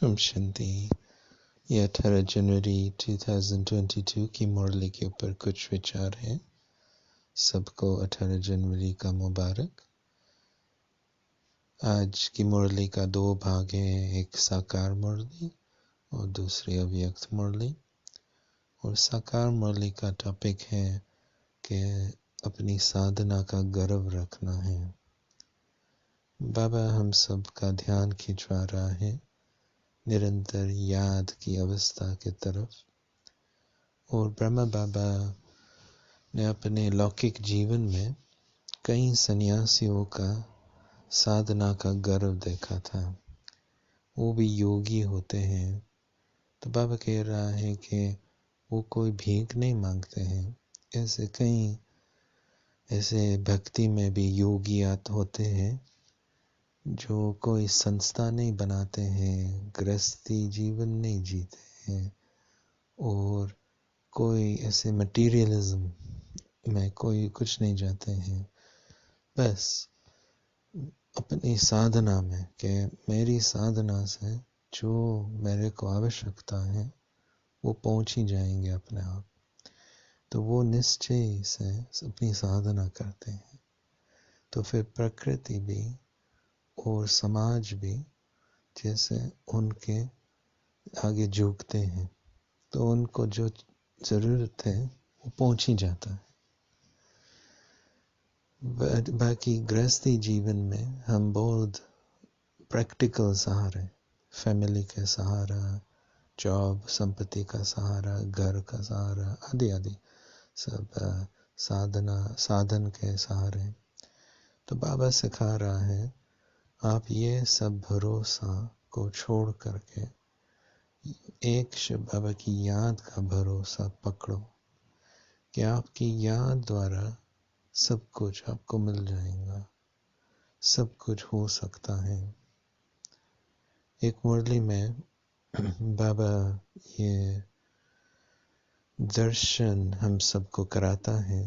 ओम शांति। ये 18 जनवरी 2022 की मुरली के ऊपर कुछ विचार हैं। सबको 18 जनवरी का मुबारक। आज की मुरली का दो भाग हैं, एक साकार मुरली और दूसरी अव्यक्त मुरली। और साकार मुरली का टॉपिक है कि अपनी साधना का गर्व रखना है। बाबा हम सब का ध्यान खिंचवा रहा है निरंतर याद की अवस्था की तरफ। और ब्रह्मा बाबा ने अपने लौकिक जीवन में कई सन्यासियों का साधना का गर्व देखा था। वो भी योगी होते हैं। तो बाबा कह रहा है कि वो कोई भीख नहीं मांगते हैं। ऐसे कई ऐसे भक्ति में भी योगी होते हैं जो कोई संस्था नहीं बनाते हैं, गृहस्थी जीवन नहीं जीते हैं और कोई ऐसे मटीरियलिज्म में कोई कुछ नहीं जाते हैं। बस अपनी साधना में कि मेरी साधना से जो मेरे को आवश्यकता है वो पहुंच ही जाएंगे अपने आप। तो वो निश्चय से अपनी साधना करते हैं। तो फिर प्रकृति भी और समाज भी जैसे उनके आगे झुकते हैं, तो उनको जो ज़रूरत है वो पहुंच ही जाता है। बाकी गृहस्थी जीवन में हम बहुत प्रैक्टिकल सहारे, फैमिली के सहारा, जॉब, संपत्ति का सहारा, घर का सहारा आदि आदि सब साधन के सहारे। तो बाबा सिखा रहा है आप ये सब भरोसा को छोड़ करके एक शिव बाबा की याद का भरोसा पकड़ो कि आपकी याद द्वारा सब कुछ आपको मिल जाएगा, सब कुछ हो सकता है। एक मुरली में बाबा ये दर्शन हम सबको कराता है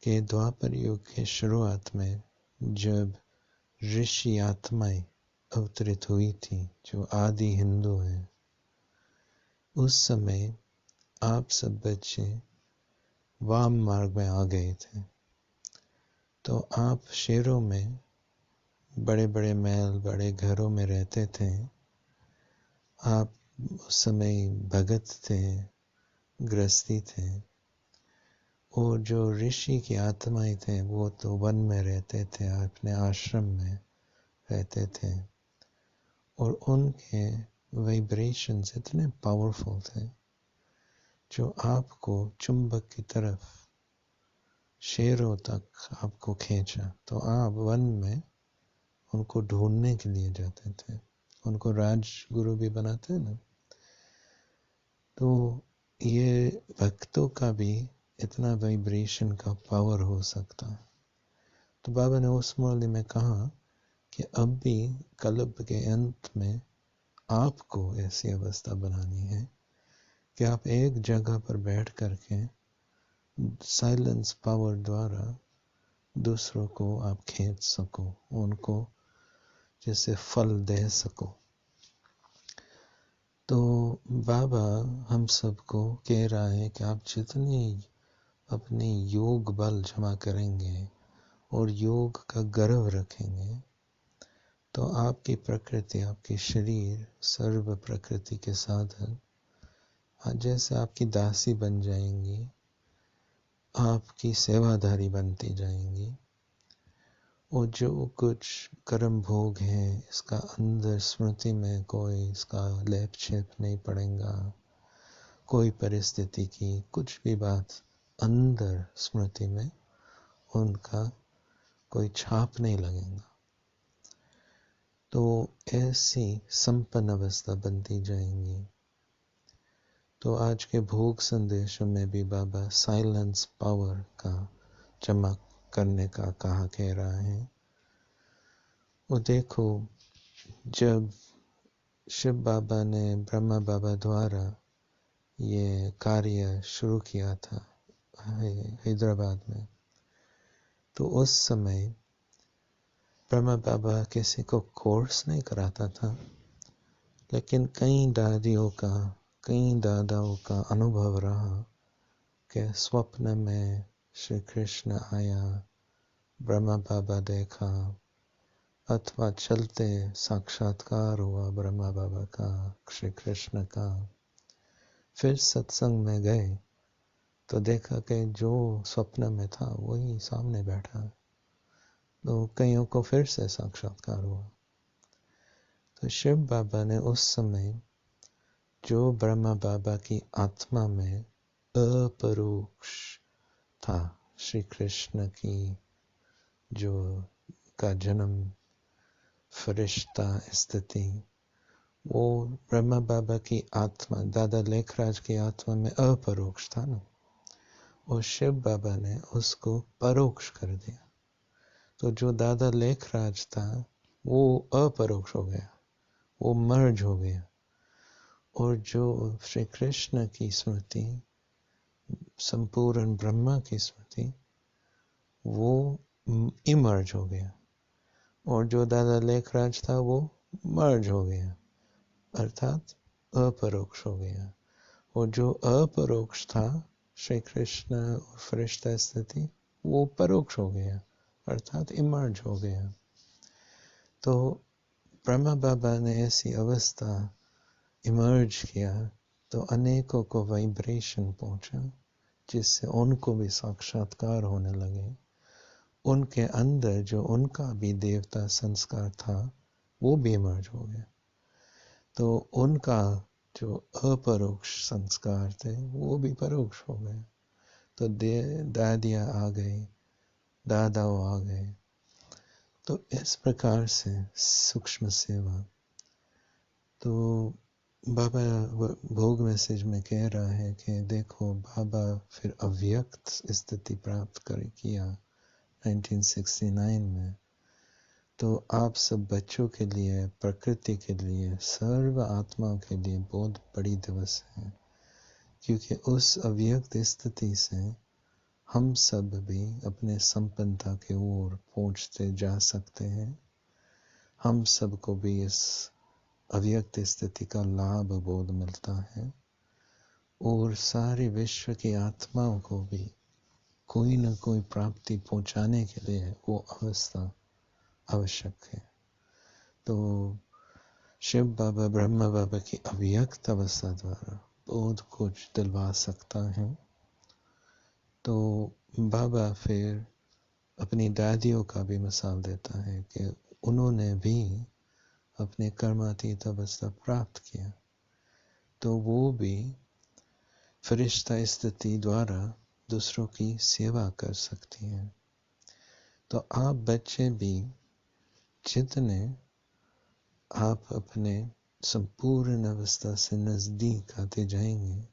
कि द्वापर युग के शुरुआत में जब ऋषि आत्माएं अवतरित हुई थी जो आदि हिंदू हैं, उस समय आप सब बच्चे वाम मार्ग में आ गए थे। तो आप शहरों में बड़े बड़े महल, बड़े घरों में रहते थे। आप उस समय भगत थे, गृहस्थी थे। और जो ऋषि की आत्माएं थे वो तो वन में रहते थे, अपने आश्रम में रहते थे। और उनके वाइब्रेशंस इतने पावरफुल थे जो आपको चुंबक की तरफ शेरों तक आपको खींचा। तो आप वन में उनको ढूंढने के लिए जाते थे। उनको राजगुरु भी बनाते हैं ना। तो ये भक्तों का भी इतना वाइब्रेशन का पावर हो सकता है। तो बाबा ने उस मुरली में कहा कि अब भी कल्प के अंत में आपको ऐसी अवस्था बनानी है कि आप एक जगह पर बैठ करके साइलेंस पावर द्वारा दूसरों को आप खींच सको, उनको जैसे फल दे सको। तो बाबा हम सबको कह रहा है कि आप जितनी अपनी योग बल जमा करेंगे और योग का गर्व रखेंगे तो आपकी प्रकृति, आपकी शरीर सर्व प्रकृति के साधन जैसे आपकी दासी बन जाएंगी, आपकी सेवाधारी बनती जाएंगी। और जो कुछ कर्म भोग है इसका अंदर स्मृति में कोई इसका लेप छेप नहीं पड़ेगा। कोई परिस्थिति की कुछ भी बात अंदर स्मृति में उनका कोई छाप नहीं लगेगा। तो ऐसी संपन्न अवस्था बनती जाएंगी। तो आज के भोग संदेशों में भी बाबा साइलेंस पावर का जमा करने का कह रहा है। वो देखो, जब शिव बाबा ने ब्रह्मा बाबा द्वारा ये कार्य शुरू किया था हैदराबाद में, तो उस समय ब्रह्मा बाबा किसी को कोर्स नहीं कराता था। लेकिन कई दादाओं का अनुभव रहा कि स्वप्न में श्री कृष्ण आया, ब्रह्मा बाबा देखा, अथवा चलते साक्षात्कार हुआ ब्रह्मा बाबा का, श्री कृष्ण का। फिर सत्संग में गए तो देखा कि जो स्वप्न में था वही सामने बैठा। तो कईयों को फिर से साक्षात्कार हुआ। तो शिव बाबा ने उस समय जो ब्रह्मा बाबा की आत्मा में अपरोक्ष था, श्री कृष्ण की जो का जन्म, फरिश्ता स्थिति, वो ब्रह्मा बाबा की आत्मा, दादा लेखराज की आत्मा में अपरोक्ष था ना, और शिव बाबा ने उसको परोक्ष कर दिया। तो जो दादा लेखराज था वो अपरोक्ष हो गया, वो मर्ज हो गया, और जो श्री कृष्ण की स्मृति, संपूर्ण ब्रह्मा की स्मृति, वो इमर्ज हो गया, और जो दादा लेखराज था वो मर्ज हो गया, अर्थात अपरोक्ष हो गया। और जो अपरोक्ष था, श्री कृष्ण और फरिश्ता स्थिति, वो परोक्ष हो गया, अर्थात इमर्ज हो गया। तो ब्रह्मा बाबा ने ऐसी अवस्था इमर्ज किया तो अनेकों को वाइब्रेशन पहुंचा, जिससे उनको भी साक्षात्कार होने लगे। उनके अंदर जो उनका भी देवता संस्कार था वो भी इमर्ज हो गया। तो उनका जो अपरोक्ष संस्कार थे वो भी परोक्ष हो गए। तो दादियाँ आ गई, दादाओं आ गए। तो इस प्रकार से सूक्ष्म सेवा। तो बाबा भोग मैसेज में कह रहा है कि देखो, बाबा फिर अव्यक्त स्थिति प्राप्त किया 1969 में। तो आप सब बच्चों के लिए, प्रकृति के लिए, सर्व आत्माओं के लिए बहुत बड़ी दिवस है, क्योंकि उस अव्यक्त स्थिति से हम सब भी अपने संपन्नता के ओर पहुंचते जा सकते हैं। हम सबको भी इस अव्यक्त स्थिति का लाभ बोध मिलता है, और सारे विश्व की आत्माओं को भी कोई न कोई प्राप्ति पहुंचाने के लिए वो अवस्था आवश्यक है। तो शिव बाबा, ब्रह्मा बाबा की अव्यक्त अवस्था द्वारा बहुत कुछ दिलवा सकता है। तो बाबा फिर अपनी दादियों का भी मिसाल देता है कि उन्होंने भी अपने कर्मातीत अवस्था प्राप्त किया, तो वो भी फरिश्ता स्थिति द्वारा दूसरों की सेवा कर सकती हैं। तो आप बच्चे भी जितने आप अपने संपूर्ण अवस्था से नजदीक आते जाएंगे,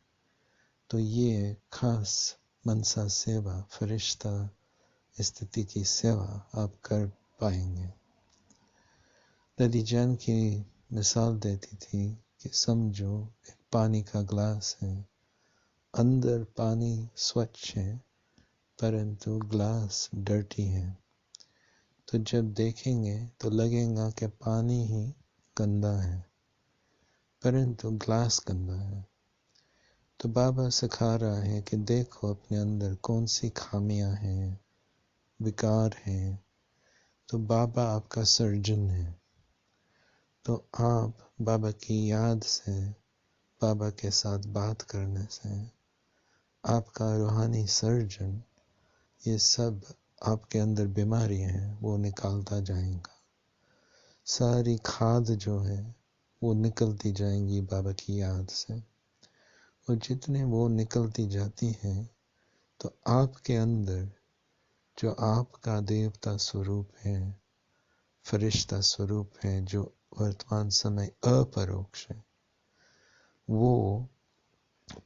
तो ये खास मनसा सेवा, फरिश्ता स्थिति की सेवा आप कर पाएंगे। दादी जान की मिसाल देती थी कि समझो एक पानी का ग्लास है, अंदर पानी स्वच्छ है परंतु ग्लास डर्टी है। तो जब देखेंगे तो लगेगा कि पानी ही गंदा है, परंतु ग्लास गंदा है। तो बाबा सिखा रहा है कि देखो अपने अंदर कौन सी खामियां हैं, विकार हैं। तो बाबा आपका सर्जन है। तो आप बाबा की याद से, बाबा के साथ बात करने से आपका रूहानी सर्जन ये सब आपके अंदर बीमारियां हैं वो निकालता जाएगा। सारी खाद जो है वो निकलती जाएंगी बाबा की याद से, और जितने वो निकलती जाती हैं तो आपके अंदर जो आपका देवता स्वरूप है, फरिश्ता स्वरूप है, जो वर्तमान समय अपरोक्ष है, वो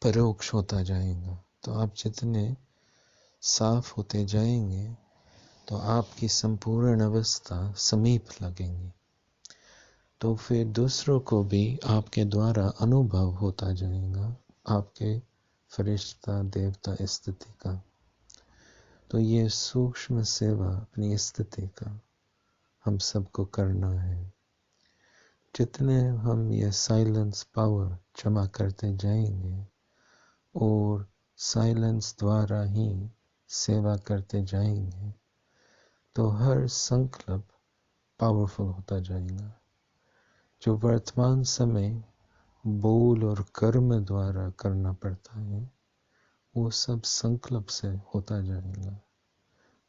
परोक्ष होता जाएगा। तो आप जितने साफ होते जाएंगे तो आपकी संपूर्ण अवस्था समीप लगेंगी। तो फिर दूसरों को भी आपके द्वारा अनुभव होता जाएगा आपके फरिश्ता देवता स्थिति का। तो ये सूक्ष्म सेवा अपनी स्थिति का हम सबको करना है। जितने हम ये साइलेंस पावर जमा करते जाएंगे और साइलेंस द्वारा ही सेवा करते जाएंगे, तो हर संकल्प पावरफुल होता जाएगा। जो वर्तमान समय बोल और कर्म द्वारा करना पड़ता है, वो सब संकल्प से होता जाएगा,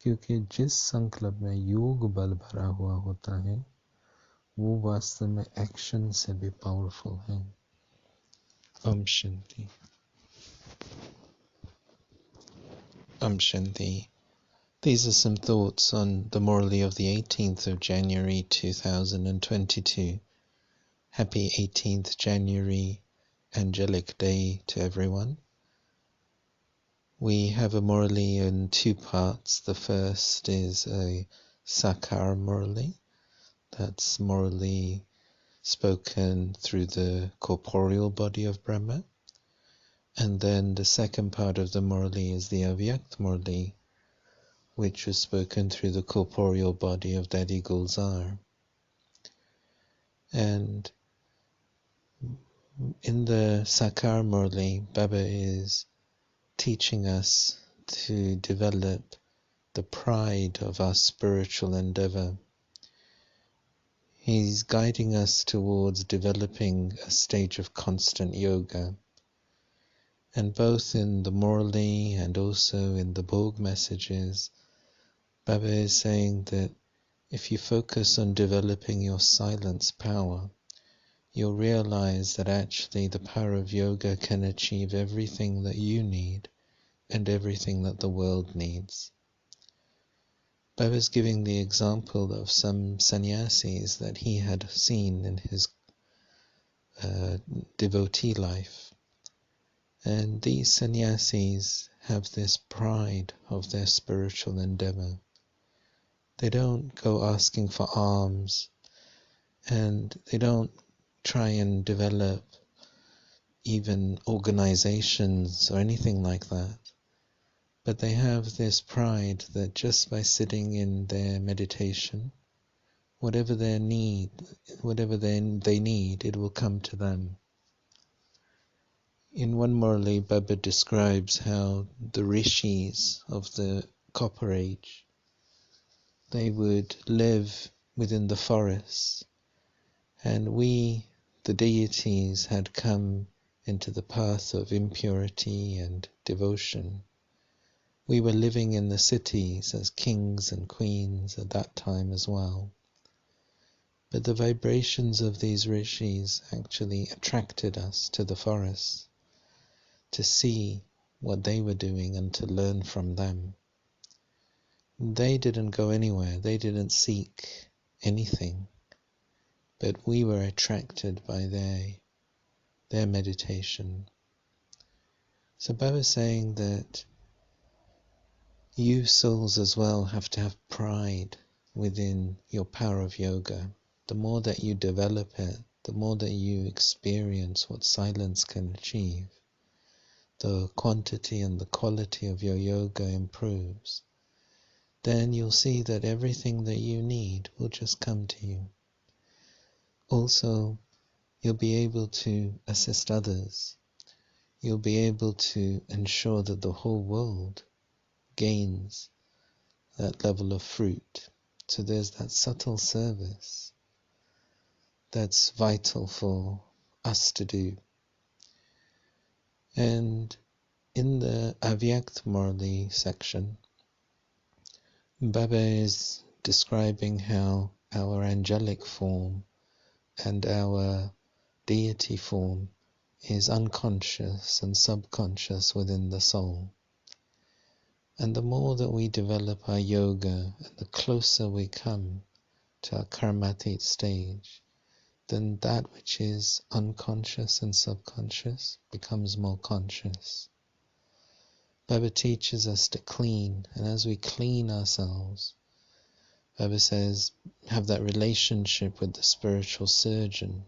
क्योंकि जिस संकल्प में योग बल भरा हुआ होता है, वो वास्तव में एक्शन से भी पावरफुल है। Om Shanti. Om Shanti. These are some thoughts on the Murli of the 18th of January 2022. Happy 18th January Angelic Day to everyone. We have a Murli in two parts. The first is a Sakar Murli. That's Murli spoken through the corporeal body of Brahma. And then the second part of the Murli is the Avyakt Murli, which was spoken through the corporeal body of Daddy Gulzar. And in the Sakar Murli, Baba is teaching us to develop the pride of our spiritual endeavor. He's guiding us towards developing a stage of constant yoga. And both in the Murli and also in the Bhog messages, Baba is saying that if you focus on developing your silence power, you'll realize that actually the power of yoga can achieve everything that you need and everything that the world needs. Baba is giving the example of some sannyasis that he had seen in his devotee life. And these sannyasis have this pride of their spiritual endeavor. They don't go asking for alms, and they don't try and develop even organizations or anything like that. But they have this pride that just by sitting in their meditation, whatever they need, it will come to them. In one Murli, Baba describes how the rishis of the Copper Age, they would live within the forests, and we, the deities, had come into the path of impurity and devotion. We were living in the cities as kings and queens at that time as well. But the vibrations of these rishis actually attracted us to the forests, to see what they were doing and to learn from them. They didn't go anywhere, they didn't seek anything, but we were attracted by their meditation. So Baba is saying that you souls as well have to have pride within your power of yoga. The more that you develop it, the more that you experience what silence can achieve, the quantity and the quality of your yoga improves. Then you'll see that everything that you need will just come to you. Also, you'll be able to assist others. You'll be able to ensure that the whole world gains that level of fruit. So there's that subtle service that's vital for us to do. And in the Avyakt Murli section, Baba is describing how our angelic form and our deity form is unconscious and subconscious within the soul. And the more that we develop our yoga and the closer we come to our karmatic stage, then that which is unconscious and subconscious becomes more conscious. Baba teaches us to clean, and as we clean ourselves, Baba says, have that relationship with the spiritual surgeon.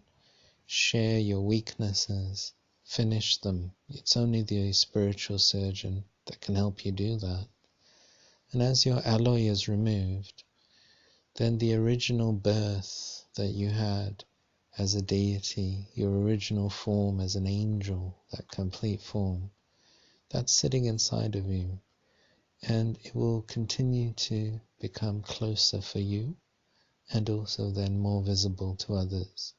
Share your weaknesses, finish them. It's only the spiritual surgeon that can help you do that. And as your alloy is removed, then the original birth that you had as a deity, your original form as an angel, that complete form, that's sitting inside of you. And it will continue to become closer for you, and also then more visible to others.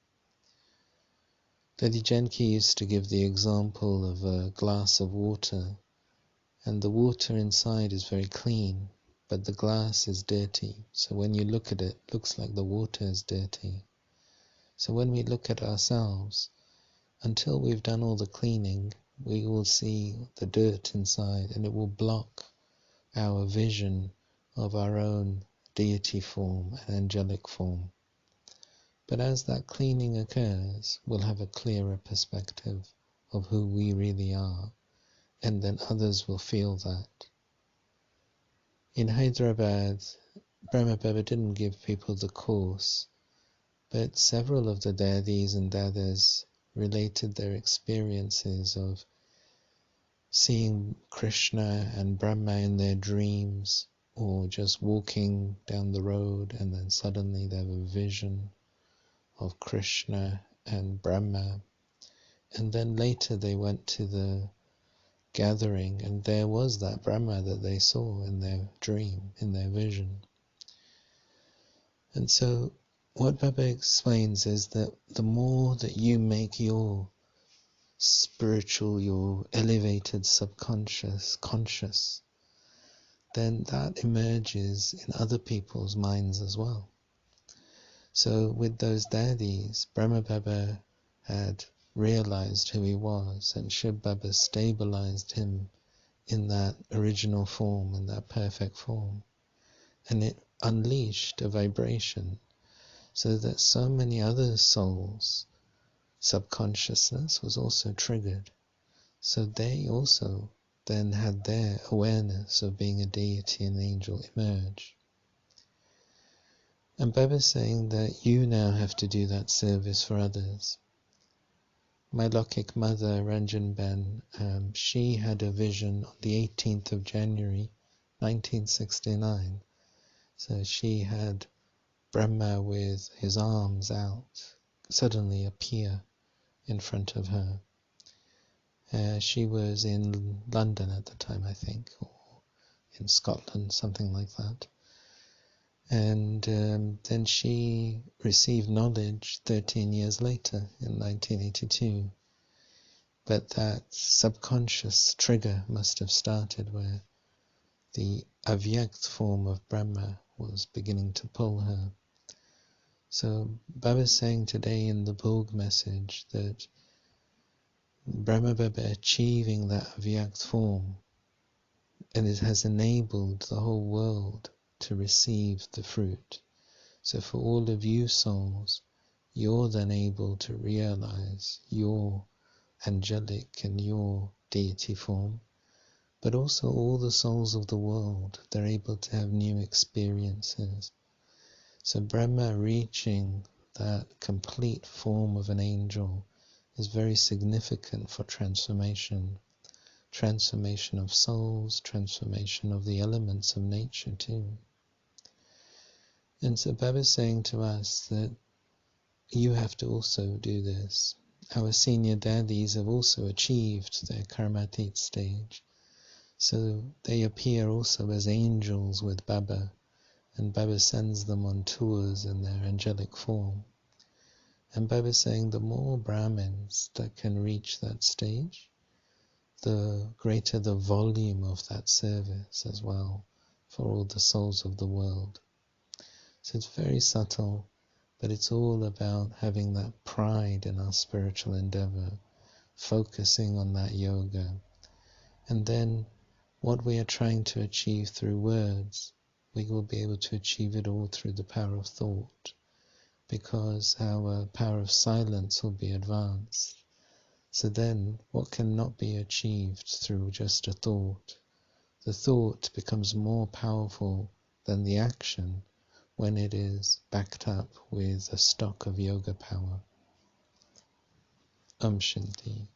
Lady Genki used to give the example of a glass of water, and the water inside is very clean, but the glass is dirty. So when you look at it, it looks like the water is dirty. So when we look at ourselves, until we've done all the cleaning, we will see the dirt inside, and it will block our vision of our own deity form and angelic form. But as that cleaning occurs, we'll have a clearer perspective of who we really are, and then others will feel that. In Hyderabad, Brahma Baba didn't give people the course, but several of the dadis and dadas related their experiences of seeing Krishna and Brahma in their dreams, or just walking down the road and then suddenly they have a vision of Krishna and Brahma. And then later they went to the gathering and there was that Brahma that they saw in their dream, in their vision. And so what Baba explains is that the more that you make your spiritual, your elevated subconscious conscious, then that emerges in other people's minds as well. So with those daddies, Brahma Baba had realized who he was, and Shiv Baba stabilized him in that original form, in that perfect form. And it unleashed a vibration so that so many other souls' subconsciousness was also triggered. So they also then had their awareness of being a deity and angel emerge. And Baba's saying that you now have to do that service for others. My Lokik mother, Ranjan Ben, she had a vision on the 18th of January 1969. So she had Brahma with his arms out suddenly appear in front of her. She was in London at the time, I think, or in Scotland, something like that. And then she received knowledge 13 years later, in 1982. But that subconscious trigger must have started where the avyakt form of Brahma was beginning to pull her. So Baba is saying today in the Bhog message that Brahma Baba achieving that avyakt form, and it has enabled the whole world to receive the fruit. So for all of you souls, you're then able to realize your angelic and your deity form, but also all the souls of the world, they're able to have new experiences. So Brahma reaching that complete form of an angel is very significant for transformation. Transformation of souls, transformation of the elements of nature too. And so Baba is saying to us that you have to also do this. Our senior daddies have also achieved their karmatit stage. So they appear also as angels with Baba, and Baba sends them on tours in their angelic form. And Baba is saying the more Brahmins that can reach that stage, the greater the volume of that service as well for all the souls of the world. So it's very subtle, but it's all about having that pride in our spiritual endeavor, focusing on that yoga. And then what we are trying to achieve through words, we will be able to achieve it all through the power of thought, because our power of silence will be advanced. So then what cannot be achieved through just a thought, the thought becomes more powerful than the action when it is backed up with a stock of yoga power. Om Shanti.